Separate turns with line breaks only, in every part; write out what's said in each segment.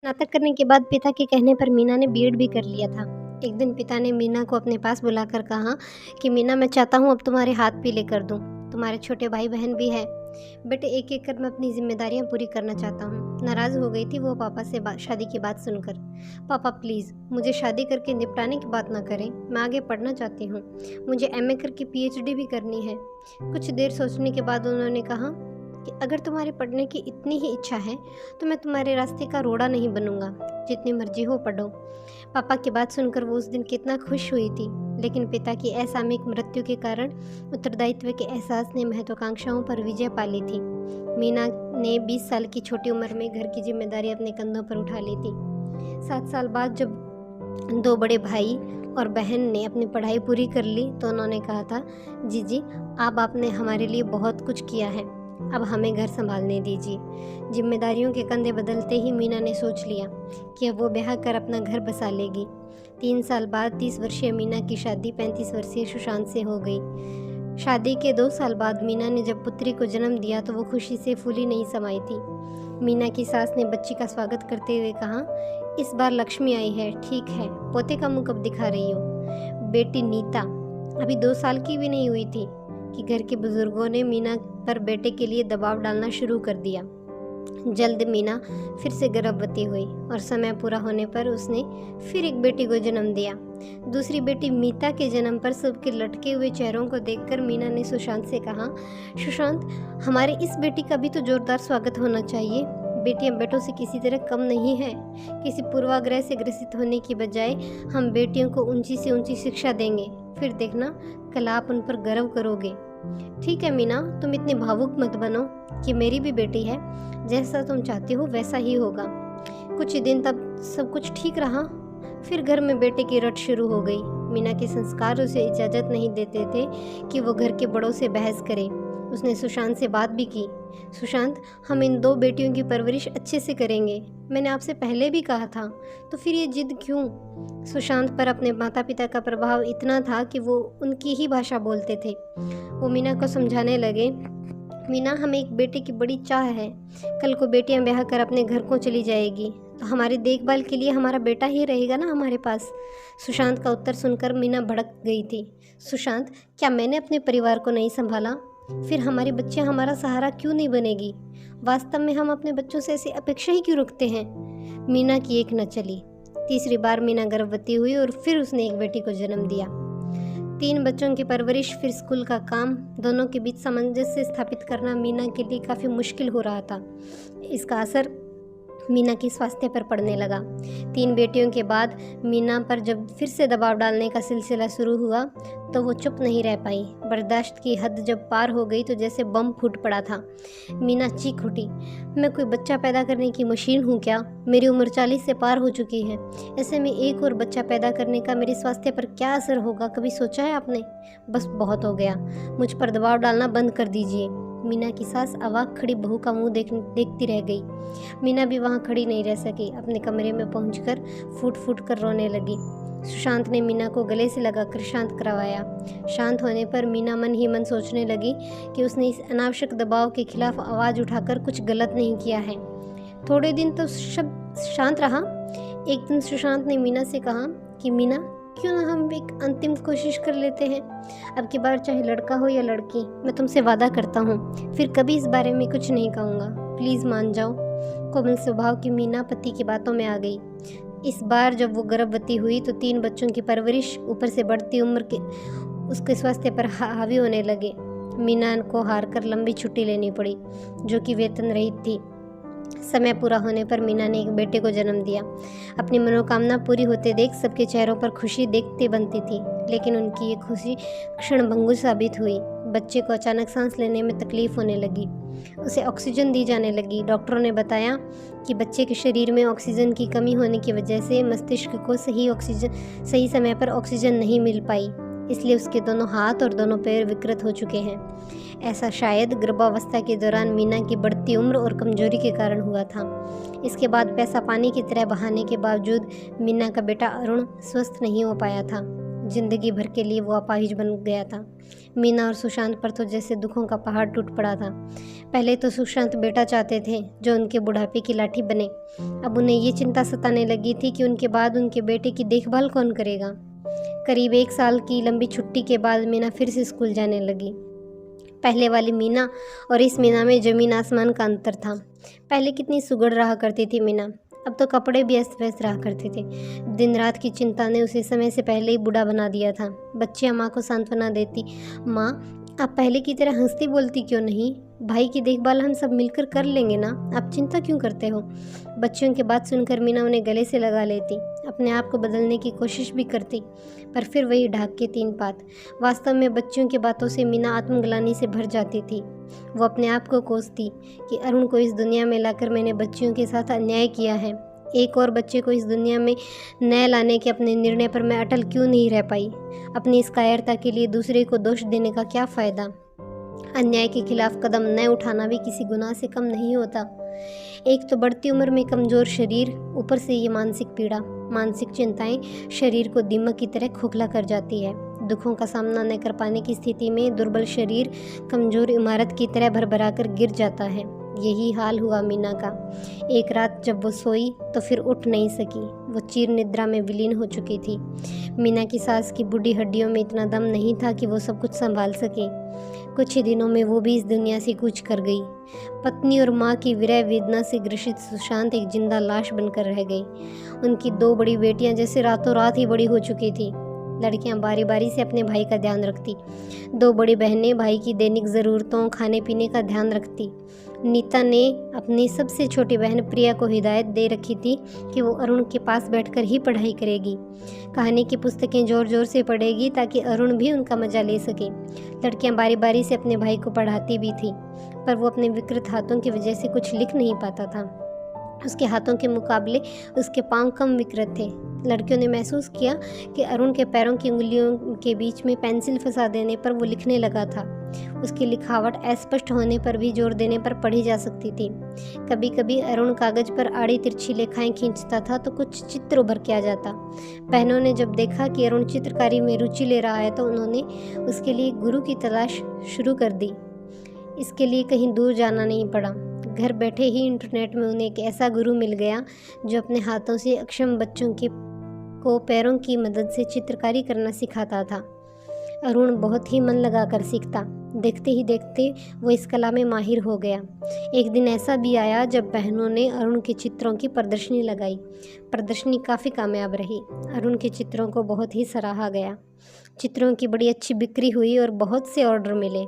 स्नातक करने के बाद पिता के कहने पर मीना ने बीएड भी कर लिया था। एक दिन पिता ने मीना को अपने पास बुलाकर कहा कि मीना, मैं चाहता हूँ अब तुम्हारे हाथ पीले कर दूँ। तुम्हारे छोटे भाई बहन भी है। बेटे, एक एक कर मैं अपनी जिम्मेदारियाँ पूरी करना चाहता हूँ। नाराज़ हो गई थी वो पापा से शादी की बात सुनकर। पापा प्लीज़ मुझे शादी करके निपटाने की बात ना करें। मैं आगे पढ़ना चाहती हूँ। मुझे एमए करके पीएचडी भी करनी है। कुछ देर सोचने के बाद उन्होंने कहा कि अगर तुम्हारे पढ़ने की इतनी ही इच्छा है तो मैं तुम्हारे रास्ते का रोड़ा नहीं बनूंगा। जितनी मर्जी हो पढ़ो। पापा की बात सुनकर वो उस दिन कितना खुश हुई थी, लेकिन पिता की असामयिक मृत्यु के कारण उत्तरदायित्व के एहसास ने महत्वाकांक्षाओं पर विजय पा ली थी। मीना ने 20 साल की छोटी उम्र में घर की जिम्मेदारी अपने कंधों पर उठा ली थी। 7 साल बाद जब 2 बड़े भाई और बहन ने अपनी पढ़ाई पूरी कर ली तो उन्होंने कहा था, जीजी अब आपने हमारे लिए बहुत कुछ किया है, अब हमें घर संभालने दीजिए। जिम्मेदारियों के कंधे बदलते ही मीना ने सोच लिया कि अब वो ब्याह कर अपना घर बसा लेगी। 3 साल बाद 30 वर्षीय मीना की शादी 35 वर्षीय सुशांत से हो गई। शादी के 2 साल बाद मीना ने जब पुत्री को जन्म दिया तो वो खुशी से फूली नहीं समाई थी। मीना की सास ने बच्ची का स्वागत करते हुए कहा, इस बार लक्ष्मी आई है, ठीक है, पोते का मुंह कब दिखा रही हो? बेटी नीता अभी 2 साल की भी नहीं हुई थी कि घर के बुजुर्गों ने मीना पर बेटे के लिए दबाव डालना शुरू कर दिया। जल्द मीना फिर से गर्भवती हुई और समय पूरा होने पर उसने फिर एक बेटी को जन्म दिया। दूसरी बेटी मीता के जन्म पर सबके लटके हुए चेहरों को देखकर मीना ने सुशांत से कहा, सुशांत, हमारे इस बेटी का भी तो जोरदार स्वागत होना चाहिए। बेटियां बेटों से किसी तरह कम नहीं है। किसी पूर्वाग्रह से ग्रसित होने की बजाय हम बेटियों को ऊंची से ऊंची शिक्षा देंगे, फिर देखना कल आप उन पर गर्व करोगे। ठीक है मीना, तुम इतनी भावुक मत बनो कि मेरी भी बेटी है, जैसा तुम चाहती हो वैसा ही होगा। कुछ दिन तक सब कुछ ठीक रहा, फिर घर में बेटे की रट शुरू हो गई। मीना के संस्कार उसे इजाज़त नहीं देते थे कि वो घर के बड़ों से बहस करे। उसने सुशांत से बात भी की, सुशांत, हम इन 2 बेटियों की परवरिश अच्छे से करेंगे। मैंने आपसे पहले भी कहा था, तो फिर ये जिद क्यों? सुशांत पर अपने माता पिता का प्रभाव इतना था कि वो उनकी ही भाषा बोलते थे। वो मीना को समझाने लगे, मीना, हमें एक बेटे की बड़ी चाह है। कल को बेटियां ब्याह कर अपने घर को चली जाएगी तो हमारी देखभाल के लिए हमारा बेटा ही रहेगा ना हमारे पास। सुशांत का उत्तर सुनकर मीना भड़क गई थी। सुशांत, क्या मैंने अपने परिवार को नहीं संभाला? फिर हमारी बच्चियां हमारा सहारा क्यों नहीं बनेगी? वास्तव में हम अपने बच्चों से ऐसी अपेक्षा ही क्यों रखते हैं? मीना की एक न चली। तीसरी बार मीना गर्भवती हुई और फिर उसने एक बेटी को जन्म दिया। 3 बच्चों की परवरिश, फिर स्कूल का काम, दोनों के बीच सामंजस्य स्थापित करना मीना के लिए काफ़ी मुश्किल हो रहा था। इसका असर मीना के स्वास्थ्य पर पड़ने लगा। 3 बेटियों के बाद मीना पर जब फिर से दबाव डालने का सिलसिला शुरू हुआ तो वो चुप नहीं रह पाई। बर्दाश्त की हद जब पार हो गई तो जैसे बम फूट पड़ा था। मीना चीख उठी, मैं कोई बच्चा पैदा करने की मशीन हूँ क्या? मेरी उम्र 40 से पार हो चुकी है। ऐसे में एक और बच्चा पैदा करने का मेरे स्वास्थ्य पर क्या असर होगा, कभी सोचा है आपने? बस बहुत हो गया, मुझ पर दबाव डालना बंद कर दीजिए। मीना की सास अवाक खड़ी बहू का मुंह देखती रह गई। मीना भी वहाँ खड़ी नहीं रह सकी। अपने कमरे में पहुंचकर फूट फूट कर रोने लगी। सुशांत ने मीना को गले से लगाकर शांत करवाया। शांत होने पर मीना मन ही मन सोचने लगी कि उसने इस अनावश्यक दबाव के खिलाफ आवाज़ उठाकर कुछ गलत नहीं किया है। थोड़े दिन तो सब शांत रहा। एक दिन सुशांत ने मीना से कहा कि मीना, क्यों ना हम एक अंतिम कोशिश कर लेते हैं? अब की बार चाहे लड़का हो या लड़की, मैं तुमसे वादा करता हूँ फिर कभी इस बारे में कुछ नहीं कहूँगा। प्लीज़ मान जाओ। कोमल स्वभाव की मीना पति की बातों में आ गई। इस बार जब वो गर्भवती हुई तो 3 बच्चों की परवरिश ऊपर से बढ़ती उम्र के उसके स्वास्थ्य पर हावी होने लगे। मीना को हार कर लंबी छुट्टी लेनी पड़ी, जो कि वेतन रहित थी। समय पूरा होने पर मीना ने एक बेटे को जन्म दिया। अपनी मनोकामना पूरी होते देख सबके चेहरों पर खुशी देखते बनती थी, लेकिन उनकी ये खुशी क्षणभंगुर साबित हुई। बच्चे को अचानक सांस लेने में तकलीफ होने लगी। उसे ऑक्सीजन दी जाने लगी। डॉक्टरों ने बताया कि बच्चे के शरीर में ऑक्सीजन की कमी होने की वजह से मस्तिष्क को सही समय पर ऑक्सीजन नहीं मिल पाई, इसलिए उसके दोनों हाथ और दोनों पैर विकृत हो चुके हैं। ऐसा शायद गर्भावस्था के दौरान मीना की बढ़ती उम्र और कमजोरी के कारण हुआ था। इसके बाद पैसा पानी की तरह बहाने के बावजूद मीना का बेटा अरुण स्वस्थ नहीं हो पाया था। जिंदगी भर के लिए वो अपाहिज बन गया था। मीना और सुशांत पर तो जैसे दुखों का पहाड़ टूट पड़ा था। पहले तो सुशांत बेटा चाहते थे जो उनके बुढ़ापे की लाठी बने। अब उन्हें ये चिंता सताने लगी थी कि उनके बाद उनके बेटे की देखभाल कौन करेगा। करीब 1 साल की लंबी छुट्टी के बाद मीना फिर से स्कूल जाने लगी। पहले वाली मीना और इस मीना में ज़मीन आसमान का अंतर था। पहले कितनी सुगड़ रहा करती थी मीना, अब तो कपड़े भी अस्त व्यस्त रहा करते थे। दिन रात की चिंता ने उसे समय से पहले ही बूढ़ा बना दिया था। बच्चियाँ माँ को सांत्वना देती, माँ आप पहले की तरह हंसती बोलती क्यों नहीं? भाई की देखभाल हम सब मिलकर कर लेंगे ना, आप चिंता क्यों करते हो? बच्चियों की बात सुनकर मीना उन्हें गले से लगा लेती, अपने आप को बदलने की कोशिश भी करती, पर फिर वही ढाक के 3 पात। वास्तव में बच्चियों की बातों से मीना आत्मग्लानि से भर जाती थी। वो अपने आप को कोसती कि अरुण को इस दुनिया में लाकर मैंने बच्चियों के साथ अन्याय किया है। एक और बच्चे को इस दुनिया में न लाने के अपने निर्णय पर मैं अटल क्यों नहीं रह पाई? अपनी इस कायरता के लिए दूसरे को दोष देने का क्या फ़ायदा? अन्याय के खिलाफ कदम न उठाना भी किसी गुनाह से कम नहीं होता। एक तो बढ़ती उम्र में कमज़ोर शरीर, ऊपर से ये मानसिक पीड़ा, मानसिक चिंताएं शरीर को दीमक की तरह खोखला कर जाती है। दुखों का सामना न कर पाने की स्थिति में दुर्बल शरीर कमज़ोर इमारत की तरह भरभरा कर गिर जाता है। यही हाल हुआ मीना का। एक रात जब वो सोई तो फिर उठ नहीं सकी। वो चीर निद्रा में विलीन हो चुकी थी। मीना की सास की बूढ़ी हड्डियों में इतना दम नहीं था कि वो सब कुछ संभाल सके। कुछ ही दिनों में वो भी इस दुनिया से कूच कर गई। पत्नी और माँ की विरह वेदना से ग्रसित सुशांत एक जिंदा लाश बनकर रह गई। उनकी 2 बड़ी बेटियां जैसे रातों रात ही बड़ी हो चुकी थी। लड़कियां बारी बारी से अपने भाई का ध्यान रखती। 2 बड़ी बहनें भाई की दैनिक ज़रूरतों, खाने पीने का ध्यान रखती। नीता ने अपनी सबसे छोटी बहन प्रिया को हिदायत दे रखी थी कि वो अरुण के पास बैठकर ही पढ़ाई करेगी। कहानी की पुस्तकें ज़ोर ज़ोर से पढ़ेगी ताकि अरुण भी उनका मज़ा ले सके। लड़कियां बारी बारी से अपने भाई को पढ़ाती भी थी, पर वो अपने विकृत हाथों की वजह से कुछ लिख नहीं पाता था। उसके हाथों के मुकाबले उसके पांव कम विकृत थे। लड़कियों ने महसूस किया कि अरुण के पैरों की उंगलियों के बीच में पेंसिल फंसा देने पर वो लिखने लगा था। उसकी लिखावट अस्पष्ट होने पर भी जोर देने पर पढ़ी जा सकती थी। कभी कभी अरुण कागज पर आड़ी तिरछी रेखाएं खींचता था तो कुछ चित्र उभर के आ जाता। बहनों ने जब देखा कि अरुण चित्रकारी में रुचि ले रहा है तो उन्होंने उसके लिए गुरु की तलाश शुरू कर दी। इसके लिए कहीं दूर जाना नहीं पड़ा। घर बैठे ही इंटरनेट में उन्हें एक ऐसा गुरु मिल गया जो अपने हाथों से अक्षम बच्चों को पैरों की मदद से चित्रकारी करना सिखाता था। अरुण बहुत ही मन लगाकर सीखता। देखते ही देखते वो इस कला में माहिर हो गया। एक दिन ऐसा भी आया जब बहनों ने अरुण के चित्रों की प्रदर्शनी लगाई। प्रदर्शनी काफ़ी कामयाब रही। अरुण के चित्रों को बहुत ही सराहा गया। चित्रों की बड़ी अच्छी बिक्री हुई और बहुत से ऑर्डर मिले।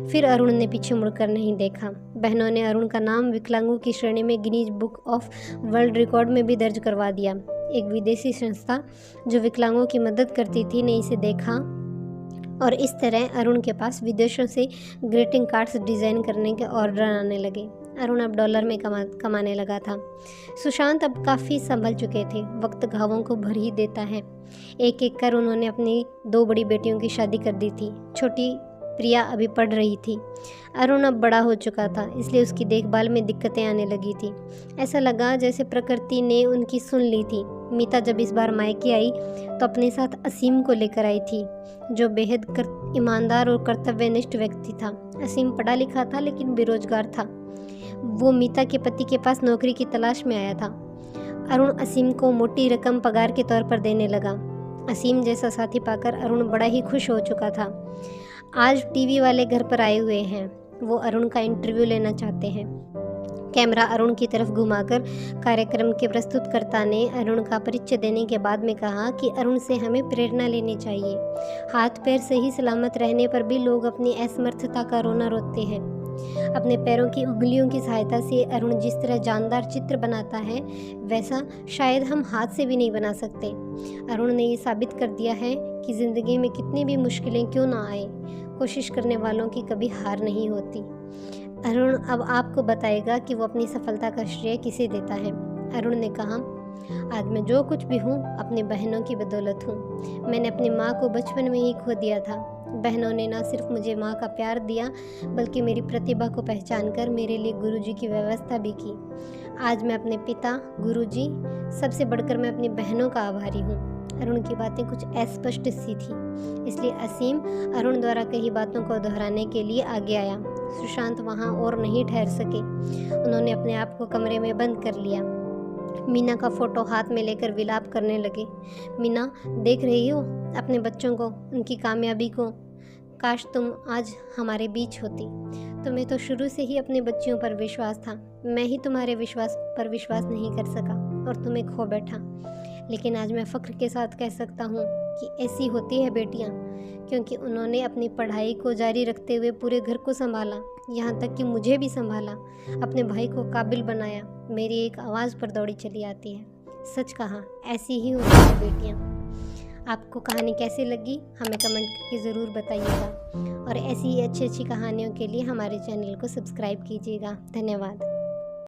फिर अरुण ने पीछे मुड़कर नहीं देखा। बहनों ने अरुण का नाम विकलांगों की श्रेणी में Guinness book of world record में भी दर्ज करवा दिया। एक विदेशी संस्था जो विकलांगों की मदद करती थी ने इसे देखा और इस तरह अरुण के पास विदेशों से ग्रीटिंग कार्ड्स डिज़ाइन करने के ऑर्डर आने लगे। अरुण अब डॉलर में कमाने लगा था। सुशांत अब काफ़ी संभल चुके थे। वक्त घावों को भर ही देता है। एक एक कर उन्होंने अपनी 2 बड़ी बेटियों की शादी कर दी थी। छोटी प्रिया अभी पढ़ रही थी। अरुण अब बड़ा हो चुका था, इसलिए उसकी देखभाल में दिक्कतें आने लगी थी। ऐसा लगा जैसे प्रकृति ने उनकी सुन ली थी। मीता जब इस बार मायके आई तो अपने साथ असीम को लेकर आई थी, जो बेहद ईमानदार और कर्तव्यनिष्ठ व्यक्ति था। असीम पढ़ा लिखा था लेकिन बेरोजगार था। वो मीता के पति के पास नौकरी की तलाश में आया था। अरुण असीम को मोटी रकम पगार के तौर पर देने लगा। असीम जैसा साथी पाकर अरुण बड़ा ही खुश हो चुका था। आज टीवी वाले घर पर आए हुए हैं। वो अरुण का इंटरव्यू लेना चाहते हैं। कैमरा अरुण की तरफ घुमाकर कार्यक्रम के प्रस्तुतकर्ता ने अरुण का परिचय देने के बाद में कहा कि अरुण से हमें प्रेरणा लेनी चाहिए। हाथ पैर सही सलामत रहने पर भी लोग अपनी असमर्थता का रोना रोते हैं। अपने पैरों की उंगलियों की सहायता से अरुण जिस तरह जानदार चित्र बनाता है वैसा शायद हम हाथ से भी नहीं बना सकते। अरुण ने ये साबित कर दिया है कि ज़िंदगी में कितनी भी मुश्किलें क्यों ना आए, कोशिश करने वालों की कभी हार नहीं होती। अरुण अब आपको बताएगा कि वो अपनी सफलता का श्रेय किसे देता है। अरुण ने कहा, आज मैं जो कुछ भी हूँ अपनी बहनों की बदौलत हूँ। मैंने अपनी माँ को बचपन में ही खो दिया था। बहनों ने ना सिर्फ मुझे माँ का प्यार दिया, बल्कि मेरी प्रतिभा को पहचान कर मेरे लिए गुरुजी की व्यवस्था भी की। आज मैं अपने पिता, गुरुजी, सबसे बढ़कर मैं अपनी बहनों का आभारी हूँ। अरुण की बातें कुछ अस्पष्ट सी थी, इसलिए असीम अरुण द्वारा कही बातों को दोहराने के लिए आगे आया। सुशांत वहाँ और नहीं ठहर सके। उन्होंने अपने आप को कमरे में बंद कर लिया। मीना का फोटो हाथ में लेकर विलाप करने लगे। मीना, देख रही हो अपने बच्चों को, उनकी कामयाबी को? काश तुम आज हमारे बीच होती। तुम्हें तो शुरू से ही अपने बच्चियों पर विश्वास था। मैं ही तुम्हारे विश्वास पर विश्वास नहीं कर सका और तुम्हें खो बैठा। लेकिन आज मैं फ़ख्र के साथ कह सकता हूँ कि ऐसी होती है बेटियाँ, क्योंकि उन्होंने अपनी पढ़ाई को जारी रखते हुए पूरे घर को संभाला, यहाँ तक कि मुझे भी संभाला, अपने भाई को काबिल बनाया। मेरी एक आवाज़ पर दौड़ी चली आती है। सच कहा, ऐसी ही होती है बेटियाँ। आपको कहानी कैसी लगी हमें कमेंट करके ज़रूर बताइएगा, और ऐसी ही अच्छी अच्छी कहानियों के लिए हमारे चैनल को सब्सक्राइब कीजिएगा। धन्यवाद।